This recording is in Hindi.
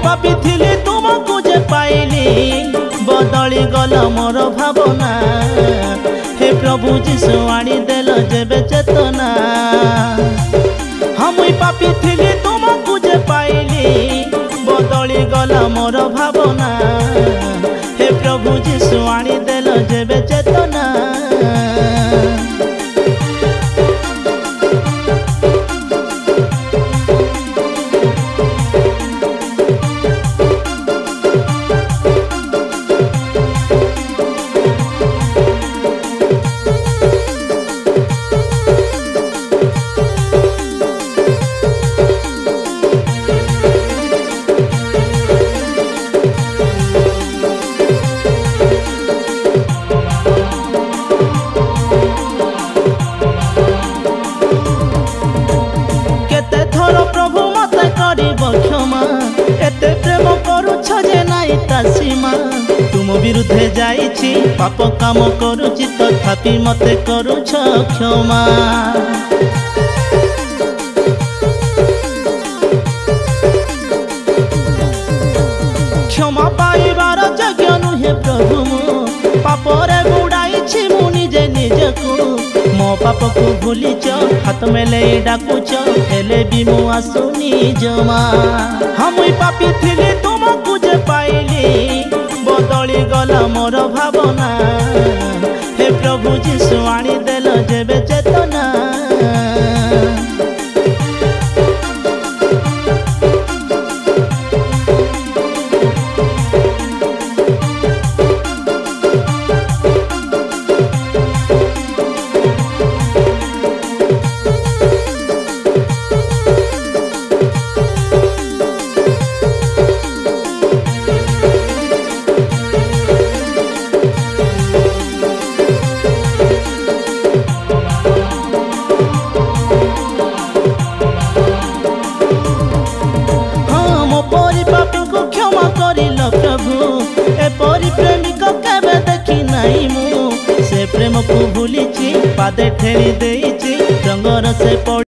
पापी थिली तुमको जे पाइली बदली गल मोर भावना हे प्रभु जीशु आनी देल जेबे चेतना हम पापी थिली तुमको जे पाइली बदली गल मोर भावना हे प्रभु जीशु आनी देल जेबे चेतना प्रभु मत क्षमा एते प्रेम करुछ जे नाई ता सीमा तुम विरुद्धे जाइछि पाप काम करुछि तथापि मते करुछ क्षमा क्षमा पाइबार योग्य नुहे प्रभु पापरे बुड़ाइछि मु निजे निजको मो पाप को भूलिच हाथ मेले डाकुच हेले भी मु आसुनी जमा हम पापी थिली तुमको जे पाइली बदली गला मोर भावना हे प्रभु जीशु आनी देल जेबे चेतना प्रभु एपरी प्रेमिक केबे देखी नहीं मु से प्रेम को भूलिछि पादे ठेली देइछि रंगर से